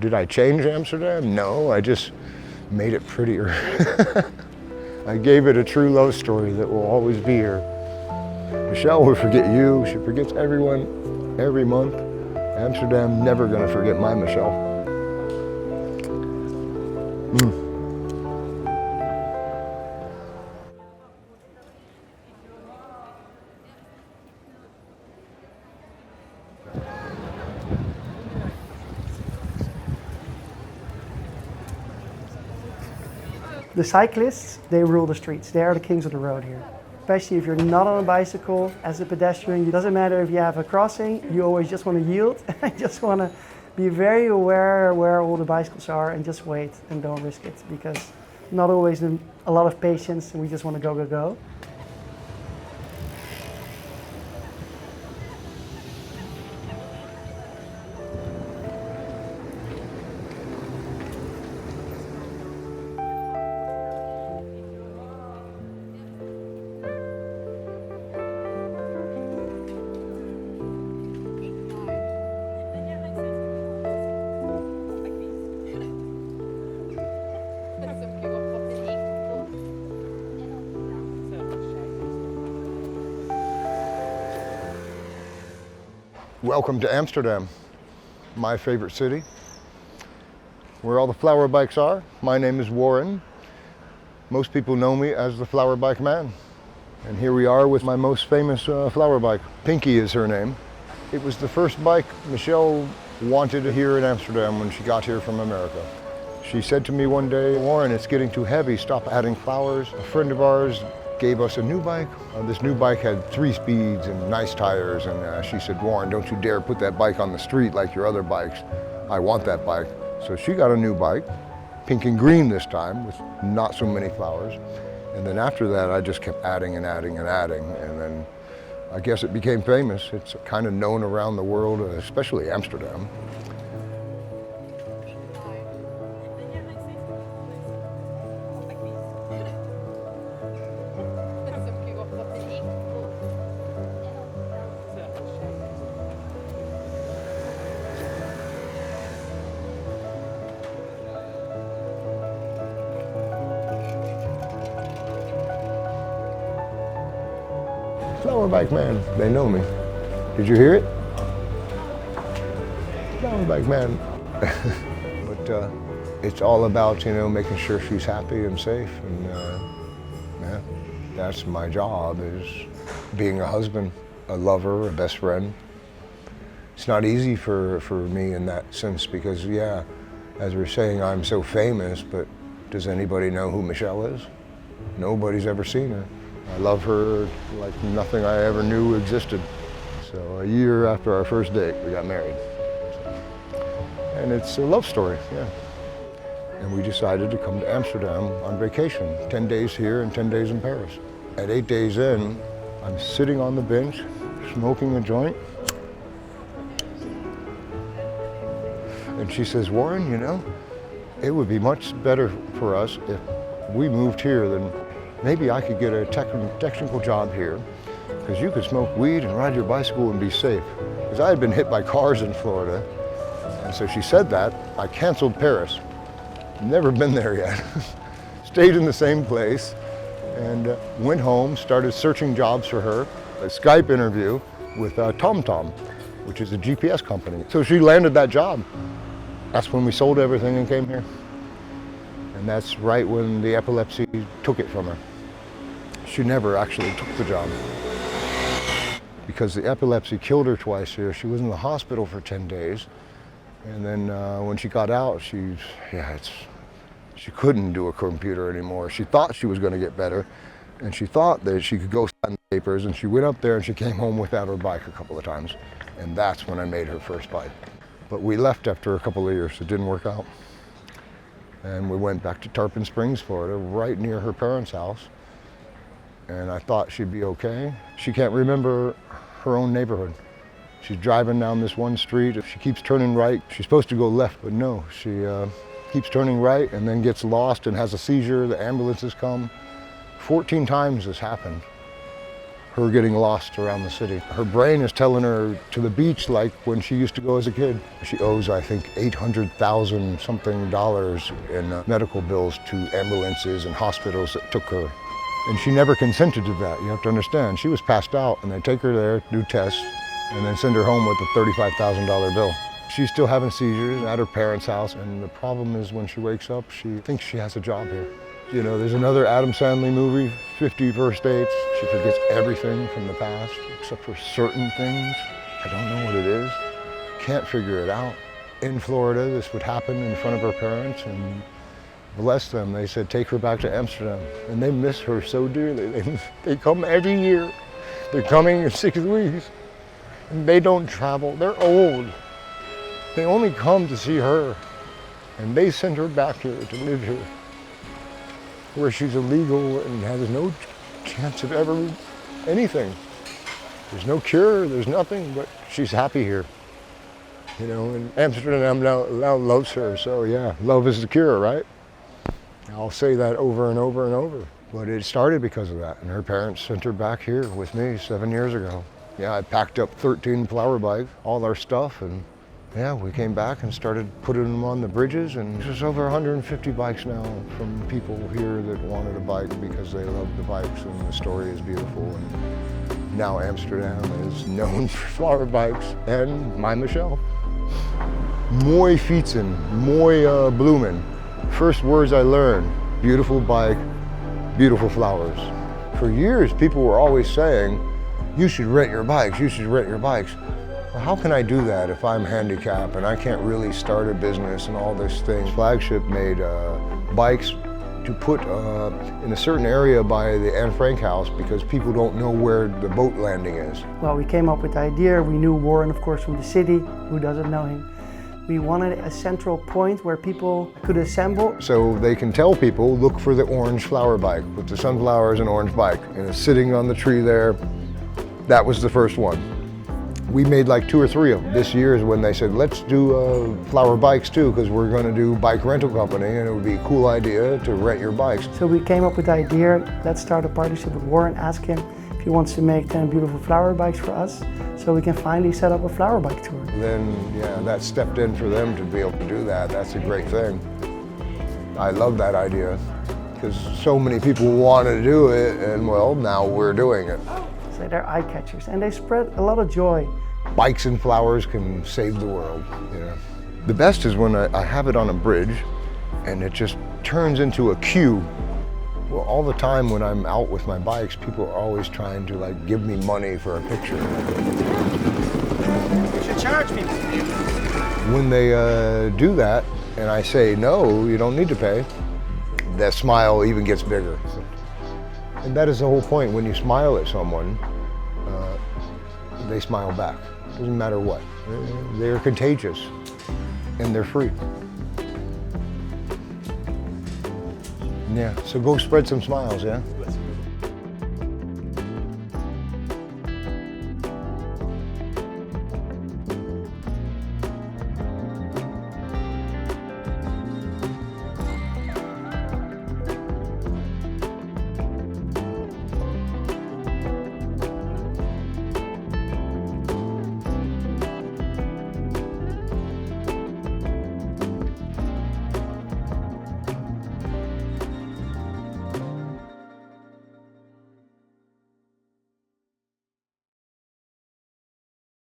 Did I change Amsterdam? No, I just made it prettier. I gave it a true love story that will always be here. Michelle will forget you, she forgets everyone, every month. Amsterdam never gonna forget my Michelle. The cyclists, they rule the streets. They are the kings of the road here. Especially if you're not on a bicycle, as a pedestrian, it doesn't matter if you have a crossing, you always just want to yield. I just want to be very aware where all the bicycles are and just wait and don't risk it, because not always a lot of patience and we just want to go, go, go. Welcome to Amsterdam, my favorite city, where all the flower bikes are. My name is Warren. Most people know me as the Flowerbike Man. And here we are with my most famous flower bike. Pinky is her name. It was the first bike Michelle wanted here in Amsterdam when she got here from America. She said to me one day, Warren, it's getting too heavy, stop adding flowers. A friend of ours gave us a new bike. This new bike had 3 speeds and nice tires, and she said, Warren, don't you dare put that bike on the street like your other bikes. I want that bike. So she got a new bike, pink and green this time, with not so many flowers. And then after that, I just kept adding and adding and adding, and then I guess it became famous. It's kind of known around the world, especially Amsterdam. Flowerbike Man, they know me. Did you hear it? Flowerbike Man. But it's all about, you know, making sure she's happy and safe, and yeah, that's my job, is being a husband, a lover, a best friend. It's not easy for me in that sense, because yeah, as we're saying, I'm so famous, but does anybody know who Michelle is? Nobody's ever seen her. I love her like nothing I ever knew existed. So a year after our first date, we got married. And it's a love story, yeah. And we decided to come to Amsterdam on vacation, 10 days here and 10 days in Paris. At 8 days in, I'm sitting on the bench, smoking a joint. And she says, Warren, you know, it would be much better for us if we moved here than maybe I could get a technical job here, because you could smoke weed and ride your bicycle and be safe. Because I had been hit by cars in Florida. And so she said that. I canceled Paris. Never been there yet. Stayed in the same place and went home, started searching jobs for her. A Skype interview with TomTom, which is a GPS company. So she landed that job. That's when we sold everything and came here. And that's right when the epilepsy took it from her. She never actually took the job, because the epilepsy killed her twice here. She was in the hospital for 10 days. And then when she got out, she couldn't do a computer anymore. She thought she was going to get better, and she thought that she could go sign the papers, and she went up there and she came home without her bike a couple of times. And that's when I made her first bike. But we left after a couple of years. It didn't work out. And we went back to Tarpon Springs, Florida, right near her parents' house. And I thought she'd be okay. She can't remember her own neighborhood. She's driving down this one street. If she keeps turning right, she's supposed to go left, but no. She keeps turning right and then gets lost and has a seizure. The ambulances come. 14 times this happened. her getting lost around the city. Her brain is telling her to the beach like when she used to go as a kid. She owes, I think, $800,000 something in medical bills to ambulances and hospitals that took her. And she never consented to that, you have to understand. She was passed out and they take her there, do tests, and then send her home with a $35,000 bill. She's still having seizures at her parents' house, and the problem is when she wakes up, she thinks she has a job here. You know, there's another Adam Sandler movie, 50 First Dates. She forgets everything from the past, except for certain things. I don't know what it is. Can't figure it out. In Florida, this would happen in front of her parents, and bless them, they said, take her back to Amsterdam. And they miss her so dearly. They come every year. They're coming in 6 weeks. And they don't travel, they're old. They only come to see her. And they send her back here to live here, where she's illegal and has no chance of ever anything. There's no cure, there's nothing, but she's happy here. You know, and Amsterdam now loves her, so yeah, love is the cure, right? I'll say that over and over and over. But it started because of that, and her parents sent her back here with me 7 years ago. Yeah, I packed up 13 flower bikes, all our stuff, and yeah, we came back and started putting them on the bridges, and there's over 150 bikes now from people here that wanted a bike because they love the bikes and the story is beautiful. And now Amsterdam is known for flower bikes and my Michelle. Mooi fietsen, mooi bloemen. First words I learned, beautiful bike, beautiful flowers. For years, people were always saying, you should rent your bikes, you should rent your bikes. Well, how can I do that if I'm handicapped and I can't really start a business and all this thing? Flagship made bikes to put in a certain area by the Anne Frank house because people don't know where the boat landing is. Well, we came up with the idea. We knew Warren, of course, from the city. Who doesn't know him? We wanted a central point where people could assemble. So they can tell people, look for the orange flower bike with the sunflowers and orange bike. And it's sitting on the tree there. That was the first one. We made like 2 or 3 of them. This year is when they said, let's do flower bikes too, because we're going to do bike rental company and it would be a cool idea to rent your bikes. So we came up with the idea, let's start a partnership with Warren, ask him if he wants to make 10 beautiful flower bikes for us, so we can finally set up a flower bike tour. Then, yeah, that stepped in for them to be able to do that. That's a great thing. I love that idea, because so many people want to do it, and well, now we're doing it. So they're eye catchers, and they spread a lot of joy. Bikes and flowers can save the world, you know. The best is when I have it on a bridge and it just turns into a queue. Well, all the time when I'm out with my bikes, people are always trying to like give me money for a picture. You should charge me. When they do that and I say, no, you don't need to pay, that smile even gets bigger. And that is the whole point. When you smile at someone, they smile back. Doesn't matter what. They're contagious and they're free. Yeah, so go spread some smiles, yeah?